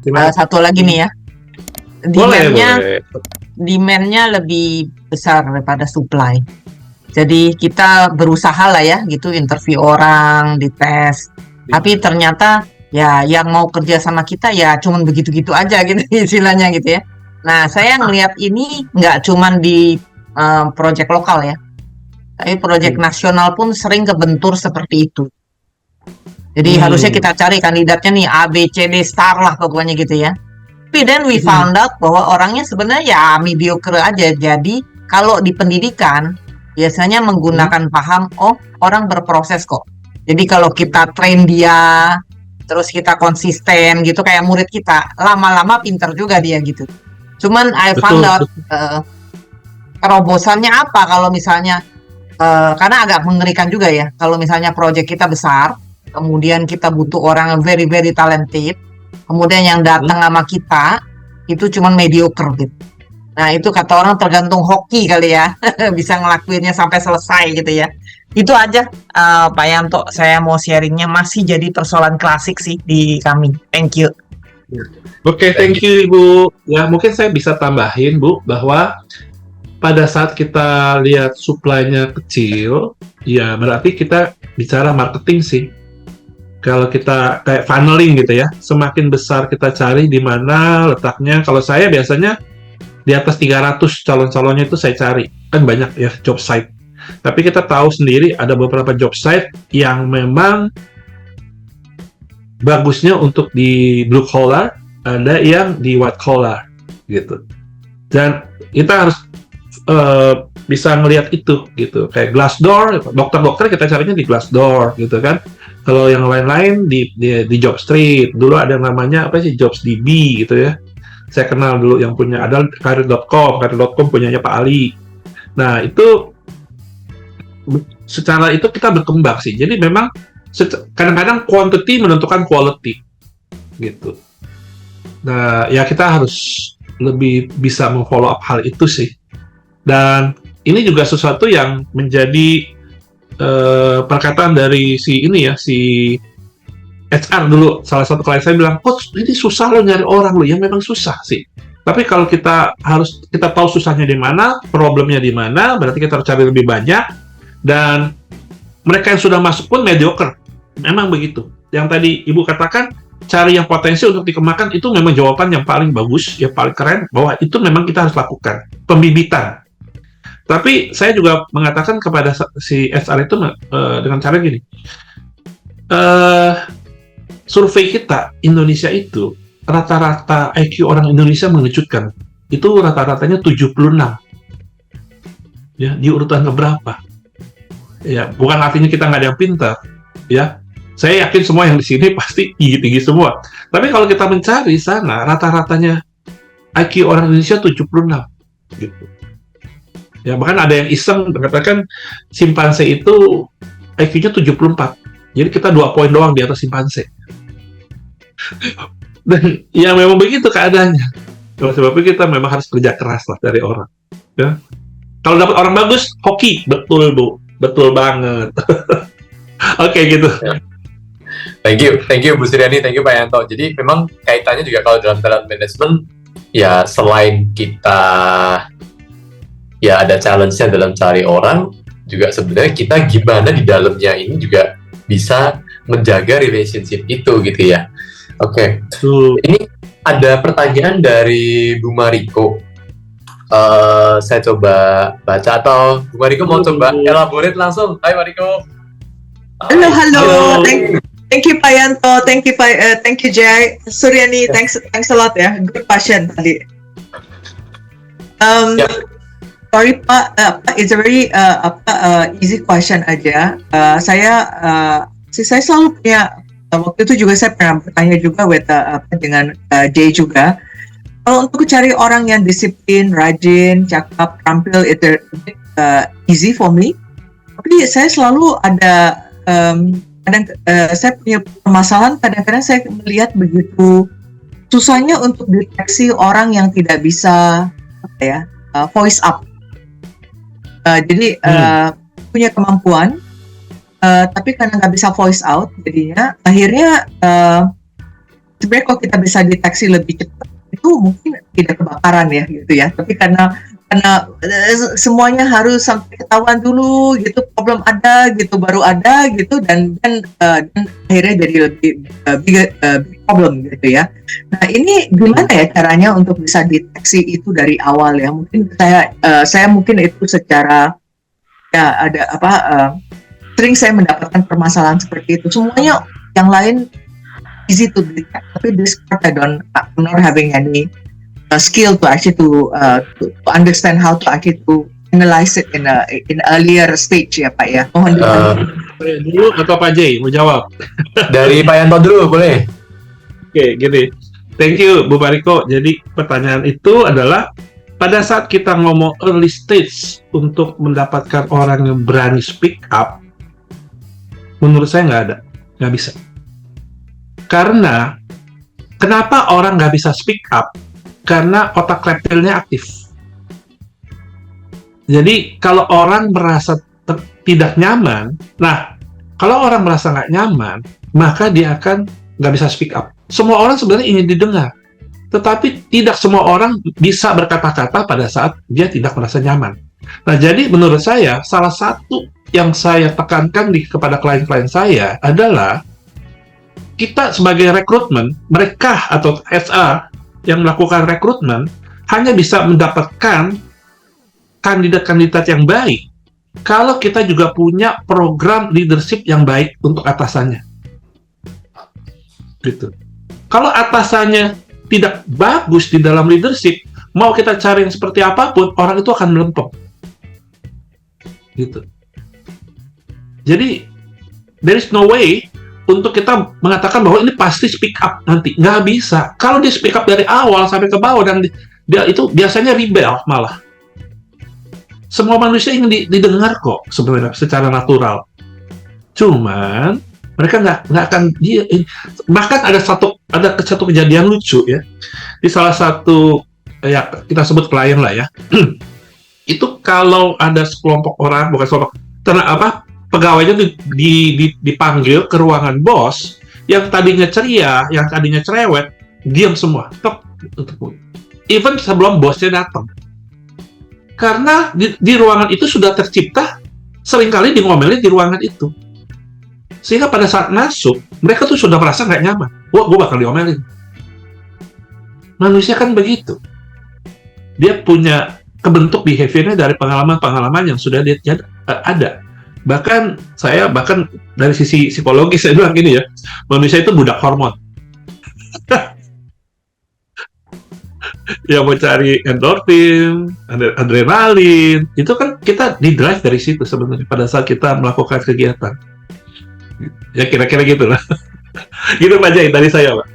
Gimana? Satu lagi nih ya, Boleh, demand-nya boleh. demand-nya lebih besar daripada supply. Jadi kita berusaha lah ya gitu interview orang, dites. Tapi ternyata ya yang mau kerja sama kita ya cuman begitu-gitu aja gitu istilahnya gitu ya. Nah, saya ngelihat ini nggak cuman di project lokal ya, tapi project nasional pun sering kebentur seperti itu. Jadi harusnya kita cari kandidatnya nih A, B, C, D star lah pokoknya gitu ya. Tapi then we found out bahwa orangnya sebenarnya ya mediocre aja. Jadi kalau di pendidikan biasanya menggunakan paham, oh orang berproses kok. Jadi kalau kita train dia, terus kita konsisten gitu kayak murid kita, lama-lama pinter juga dia gitu. Cuman I found Betul, out betul. terobosannya apa kalau misalnya karena agak mengerikan juga ya kalau misalnya project kita besar, kemudian kita butuh orang yang very very talented, kemudian yang datang sama kita itu cuman mediocre gitu. Nah itu kata orang tergantung hoki kali ya, bisa ngelakuinnya sampai selesai gitu ya. Itu aja Pak Yanto, saya mau sharingnya masih jadi persoalan klasik sih di kami. Thank you. Oke, thank you Ibu. Ya, mungkin saya bisa tambahin Bu, bahwa pada saat kita lihat supply-nya kecil, ya berarti kita bicara marketing sih. Kalau kita kayak funneling gitu ya, semakin besar kita cari di mana letaknya. Kalau saya biasanya di atas 300 calon-calonnya itu saya cari. Kan banyak ya job site. Tapi kita tahu sendiri ada beberapa job site yang memang bagusnya untuk di blue collar, ada yang di white collar gitu. Dan kita harus bisa ngelihat itu gitu. Kayak Glassdoor, dokter-dokter kita carinya di Glassdoor gitu kan. Kalau yang lain-lain di Jobstreet. Dulu ada yang namanya apa sih, JobsDB gitu ya. Saya kenal dulu yang punya, ada Karir.com punyanya Pak Ali. Nah, itu secara itu kita berkembang sih. Jadi memang kadang-kadang quantity menentukan quality gitu. Nah, ya kita harus lebih bisa memfollow up hal itu sih. Dan ini juga sesuatu yang menjadi perkataan dari si HR dulu. Salah satu klien saya bilang, "Coach, ini susah lo nyari orang lo." Ya memang susah sih. Tapi kalau kita tahu susahnya di mana, problemnya di mana, berarti kita harus cari lebih banyak. Dan mereka yang sudah masuk pun mediocre. Memang begitu. Yang tadi Ibu katakan, cari yang potensi untuk dikembangkan, itu memang jawaban yang paling bagus, yang paling keren, bahwa itu memang kita harus lakukan. Pembibitan. Tapi saya juga mengatakan kepada si HR itu dengan cara gini, survei kita, Indonesia itu, rata-rata IQ orang Indonesia mengejutkan. Itu rata-ratanya 76. Ya, di urutan keberapa? Ya, bukan artinya kita nggak ada yang pintar. Ya, saya yakin semua yang di sini pasti tinggi-tinggi semua. Tapi kalau kita mencari sana, rata-ratanya IQ orang Indonesia 76. Gitu. Ya, bahkan ada yang iseng mengatakan simpanse itu IQ-nya 74. Jadi kita 2 poin doang di atas simpanse. Dan ya memang begitu keadaannya. Oleh sebab itu kita memang harus kerja keras lah dari orang. Ya. Kalau dapat orang bagus, hoki. Betul Bu, betul banget. Oke, gitu. Thank you Bu Suryani, thank you Pak Yanto. Jadi memang kaitannya juga kalau dalam talent management, ya selain kita ya ada challenge-nya dalam cari orang, juga sebenarnya kita gimana di dalamnya ini juga bisa menjaga relationship itu gitu ya. Oke. Ini ada pertanyaan dari Bu Mariko. Saya coba baca, atau Bu Mariko mau coba elaborate langsung. Hai Mariko. Halo. Thank you Pak Yanto, thank you Jay, Suryani, thanks a lot ya. Good question tadi. Sorry Pak, it's a very easy question aja. Saya selalu punya, waktu itu juga saya pernah bertanya juga dengan Jay juga. Kalau untuk cari orang yang disiplin, rajin, cakap, terampil, itu easy for me. Tapi saya selalu ada saya punya permasalahan, kadang-kadang saya melihat begitu susahnya untuk deteksi orang yang tidak bisa voice up. Jadi punya kemampuan, tapi karena nggak bisa voice out, jadinya akhirnya sebenarnya kalau kita bisa deteksi lebih cepat, itu mungkin tidak kebakaran ya gitu ya. Tapi karena semuanya harus sampai ketahuan dulu gitu, problem ada gitu, baru ada gitu, dan akhirnya jadi lebih big problem gitu ya. Nah ini gimana ya caranya untuk bisa deteksi itu dari awal ya? Mungkin saya mungkin itu secara ya ada sering saya mendapatkan permasalahan seperti itu. Semuanya yang lain easy to detect, tapi this part I'm not having any skill to actually to understand how to actually to analyze it in earlier stage ya Pak ya. Mohon Dulu atau Pak Jay mau jawab? Dari Pak Yanto dulu boleh. Oke, gini. Thank you Bu Bariko. Jadi pertanyaan itu adalah pada saat kita ngomong early stage untuk mendapatkan orang yang berani speak up, menurut saya nggak bisa. Karena kenapa orang nggak bisa speak up? Karena otak reptilnya aktif. Jadi kalau orang merasa tidak nyaman, nah kalau orang merasa nggak nyaman, maka dia akan nggak bisa speak up. Semua orang sebenarnya ingin didengar, tetapi tidak semua orang bisa berkata-kata pada saat dia tidak merasa nyaman. Nah jadi menurut saya, salah satu yang saya tekankan kepada klien-klien saya adalah kita sebagai rekrutmen, mereka atau HR yang melakukan rekrutmen hanya bisa mendapatkan kandidat-kandidat yang baik kalau kita juga punya program leadership yang baik untuk atasannya. Gitu. Kalau atasannya tidak bagus di dalam leadership, mau kita cari yang seperti apapun, orang itu akan melempem. Gitu. Jadi, there is no way untuk kita mengatakan bahwa ini pasti speak up nanti. Nggak bisa. Kalau dia speak up dari awal sampai ke bawah, dan dia itu biasanya rebel malah. Semua manusia ingin didengar kok sebenarnya secara natural. Cuman mereka nggak akan bahkan ada satu kejadian lucu ya. Di salah satu ya kita sebut klien lah ya. Itu kalau ada sekelompok orang, bukan sekelompok, pegawainya dipanggil ke ruangan bos, yang tadinya ceria, yang tadinya cerewet, diam semua. Even sebelum bosnya datang. Karena di ruangan itu sudah tercipta, seringkali ngomelin di ruangan itu. Sehingga pada saat masuk, mereka tuh sudah merasa nggak nyaman. Wah, gue bakal diomelin. Manusia kan begitu. Dia punya kebentuk behavior-nya dari pengalaman-pengalaman yang sudah dia ada. Bahkan dari sisi psikologi saya bilang gini ya, manusia itu budak hormon. Yang mau cari endorfin, adrenalin, itu kan kita di-drive dari situ sebenarnya pada saat kita melakukan kegiatan. Ya kira-kira gitu lah. Gitu Pak Jai, dari saya Pak.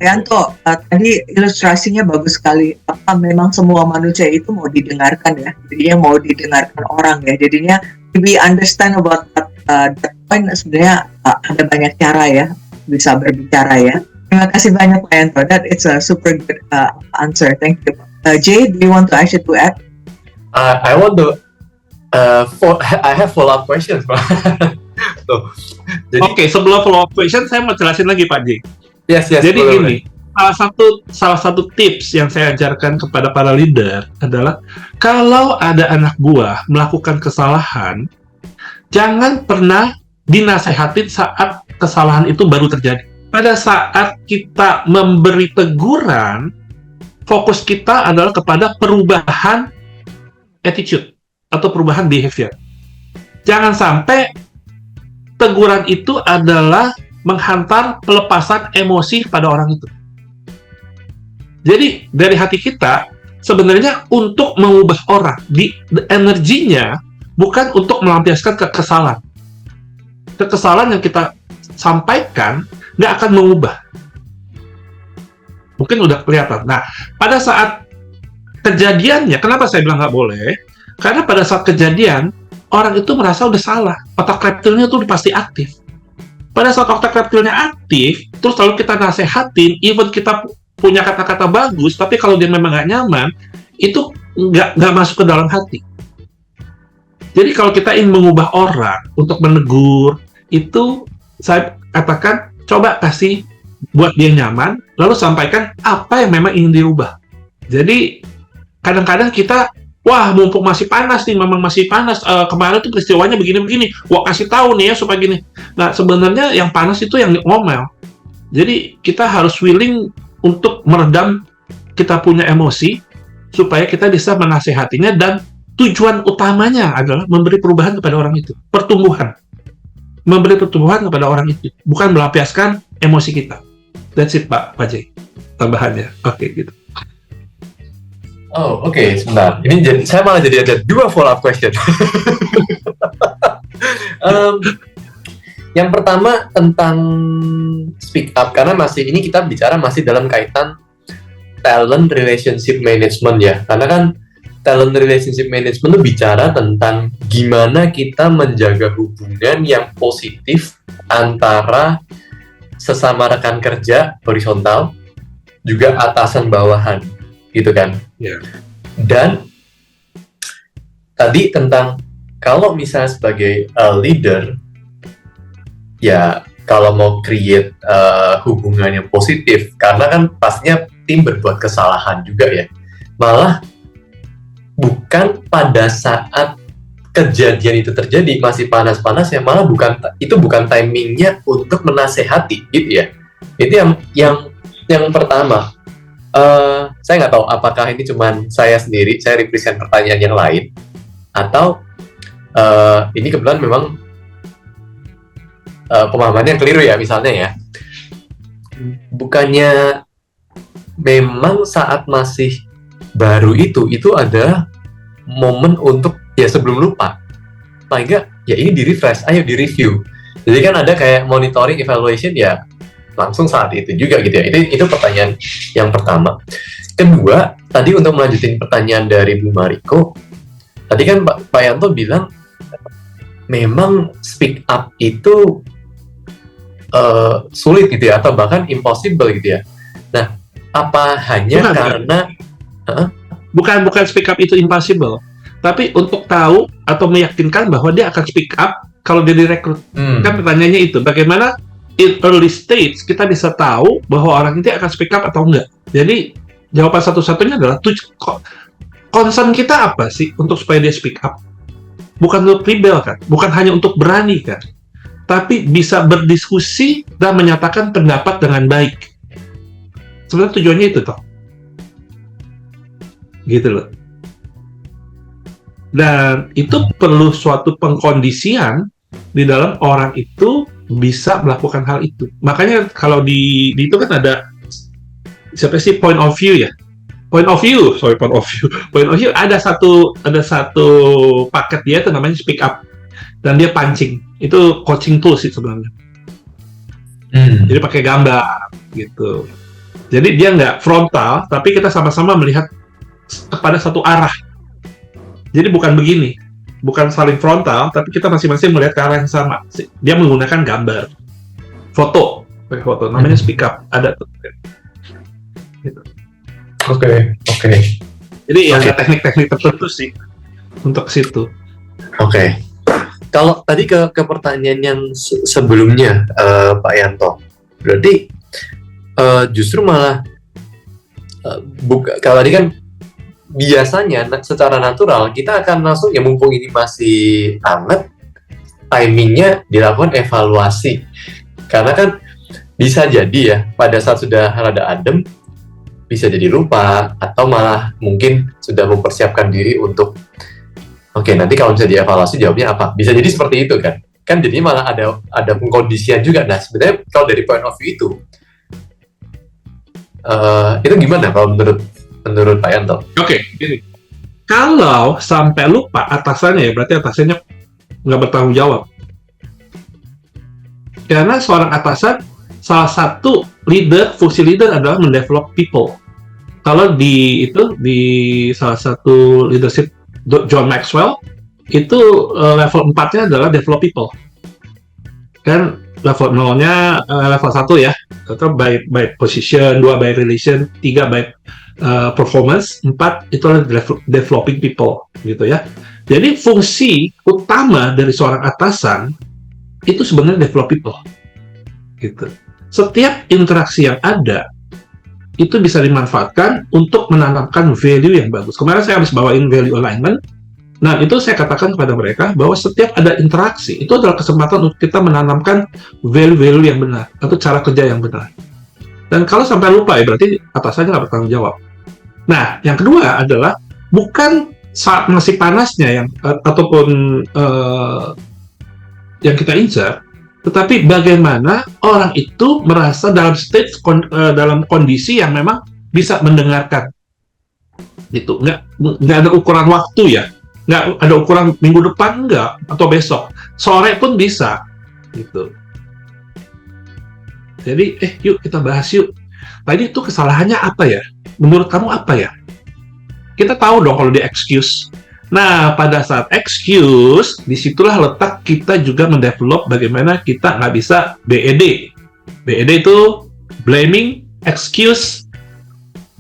Yanto, tadi ilustrasinya bagus sekali. Memang semua manusia itu mau didengarkan ya, jadinya mau didengarkan orang ya, jadinya we understand about that point. Sebenarnya ada banyak cara ya bisa berbicara ya. Terima kasih banyak Pak Yanto, that it's a super good answer. Thank you. Jay, do you want to actually add? I want to I have follow-up questions Pak. Oke, sebelum follow-up question, saya mau jelasin lagi Pak J. Yes, Jadi boleh. gini, salah satu tips yang saya ajarkan kepada para leader adalah kalau ada anak buah melakukan kesalahan, jangan pernah dinasehatin saat kesalahan itu baru terjadi. Pada saat kita memberi teguran, fokus kita adalah kepada perubahan attitude atau perubahan behavior. Jangan sampai teguran itu adalah menghantar pelepasan emosi pada orang itu. Jadi dari hati kita sebenarnya untuk mengubah orang, energinya bukan untuk melampiaskan kekesalan. Kekesalan yang kita sampaikan nggak akan mengubah. Mungkin udah kelihatan. Nah, pada saat kejadiannya, kenapa saya bilang nggak boleh? Karena pada saat kejadian, orang itu merasa udah salah. Otak reptilnya tuh pasti aktif. Pada saat otak reptilnya aktif, terus lalu kita nasehatin, even kita punya kata-kata bagus, tapi kalau dia memang nggak nyaman, itu nggak masuk ke dalam hati. Jadi kalau kita ingin mengubah orang untuk menegur, itu saya katakan coba kasih buat dia nyaman, lalu sampaikan apa yang memang ingin dirubah. Jadi kadang-kadang kita, wah mumpung masih panas nih, memang masih panas, kemarin tuh peristiwanya begini-begini, wah kasih tahu nih ya supaya gini. Nah sebenarnya yang panas itu yang ngomel. Jadi kita harus willing untuk meredam kita punya emosi, supaya kita bisa menasehatinya, dan tujuan utamanya adalah memberi perubahan kepada orang itu, pertumbuhan. Memberi pertumbuhan kepada orang itu, bukan melampiaskan emosi kita. That's it, Pak Jay. Tambahannya. Oke, gitu. Oh, oke, sebentar. Ini saya malah jadi ada 2 follow-up question. Yang pertama tentang speak up, karena ini kita bicara masih dalam kaitan talent relationship management ya. Karena kan talent relationship management itu bicara tentang gimana kita menjaga hubungan yang positif antara sesama rekan kerja horizontal, juga atasan bawahan, gitu kan. Yeah. Dan tadi tentang kalau misalnya sebagai leader, ya kalau mau create hubungan yang positif, karena kan pastinya tim berbuat kesalahan juga ya. Malah bukan pada saat kejadian itu terjadi masih panas-panas ya, malah bukan timingnya untuk menasehati gitu ya. Itu yang pertama. Saya nggak tahu apakah ini cuman saya sendiri, saya represent pertanyaan yang lain, atau ini kebetulan memang pemahamannya keliru ya, misalnya ya. Bukannya memang saat masih baru itu ada momen untuk ya sebelum lupa, paling nggak ya ini di refresh, ayo di review. Jadi kan ada kayak monitoring evaluation ya langsung saat itu juga gitu ya. Itu pertanyaan yang pertama. Kedua, tadi untuk melanjutin pertanyaan dari Bu Mariko, tadi kan Pak Yanto bilang memang speak up itu sulit gitu ya, atau bahkan impossible gitu ya. Nah, apa hanya bukan speak up itu impossible, tapi untuk tahu atau meyakinkan bahwa dia akan speak up kalau dia direkrut. Kan pertanyaannya itu, bagaimana in early stage kita bisa tahu bahwa orang itu akan speak up atau enggak. Jadi jawaban satu-satunya adalah concern kita apa sih untuk supaya dia speak up. Bukan untuk rebel kan, bukan hanya untuk berani kan, tapi bisa berdiskusi dan menyatakan pendapat dengan baik. Sebenarnya tujuannya itu toh, gitu loh. Dan itu perlu suatu pengkondisian di dalam orang itu bisa melakukan hal itu. Makanya kalau di itu kan ada siapa sih point of view ada satu paket dia itu namanya speak up, dan dia pancing. Itu coaching tools sih sebenarnya. Jadi pakai gambar gitu. Jadi dia nggak frontal, tapi kita sama-sama melihat kepada satu arah. Jadi bukan begini, bukan saling frontal, tapi kita masing-masing melihat ke arah yang sama. Dia menggunakan gambar, foto, namanya speak up. Ada tuh. Gitu. Oke. Jadi ya ada teknik-teknik tertentu sih untuk situ. Oke. Kalau tadi ke pertanyaan yang sebelumnya, Pak Yanto, berarti justru malah kalau tadi kan biasanya secara natural kita akan langsung ya mumpung ini masih hangat, timingnya dilakukan evaluasi, karena kan bisa jadi ya pada saat sudah rada adem bisa jadi lupa, atau malah mungkin sudah mempersiapkan diri untuk oke, nanti kalau bisa dievaluasi jawabnya apa, bisa jadi seperti itu kan jadi malah ada pengkondisian juga. Nah sebenarnya kalau dari point of view itu gimana kalau menurut Pak Yanto? Oke, gini. Kalau sampai lupa atasannya ya, berarti atasannya nggak bertanggung jawab. Karena seorang atasan, salah satu fungsi leader adalah mendevelop people. Kalau di salah satu leadership John Maxwell, itu level 4-nya adalah develop people. Kan level 0-nya level 1 ya, atau by position, 2 by relation, 3 by performance, 4 itu adalah developing people gitu ya. Jadi fungsi utama dari seorang atasan itu sebenarnya develop people. gitu. Setiap interaksi yang ada itu bisa dimanfaatkan untuk menanamkan value yang bagus. Kemarin saya habis bawain value alignment. Nah, itu saya katakan kepada mereka bahwa setiap ada interaksi, itu adalah kesempatan untuk kita menanamkan value-value yang benar, atau cara kerja yang benar. Dan kalau sampai lupa ya, berarti atasannya nggak bertanggung jawab. Nah, yang kedua adalah, bukan saat masih panasnya yang ataupun yang kita incar, tetapi bagaimana orang itu merasa dalam dalam kondisi yang memang bisa mendengarkan. Gitu. Nggak ada ukuran waktu ya. Nggak ada ukuran minggu depan enggak, atau besok, sore pun bisa gitu. Jadi yuk kita bahas yuk, tadi itu kesalahannya apa ya, menurut kamu apa ya, kita tahu dong kalau dia excuse. Nah, pada saat excuse, disitulah letak kita juga mendevelop bagaimana kita nggak bisa BED. BED itu blaming, excuse,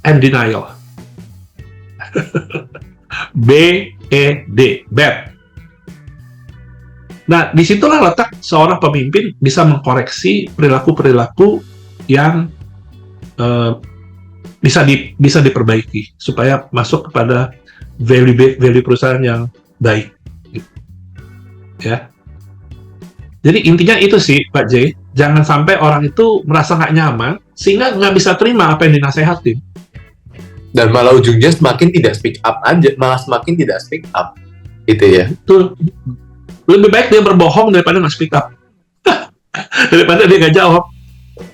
and denial. BED, bad. Nah, disitulah letak seorang pemimpin bisa mengkoreksi perilaku-perilaku yang bisa diperbaiki supaya masuk kepada value perusahaan yang baik. Ya. Jadi intinya itu sih, Pak J. Jangan sampai orang itu merasa nggak nyaman sehingga nggak bisa terima apa yang dinasehatin. Dan malah ujungnya semakin tidak speak up aja, malah semakin tidak speak up, gitu ya. Betul. Lebih baik dia berbohong daripada nggak speak up. Daripada dia nggak jawab.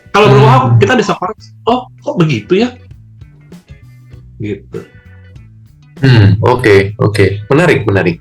Kalau berbohong, kita bisa koreksi. Oh, kok begitu ya? Gitu. Oke. Menarik.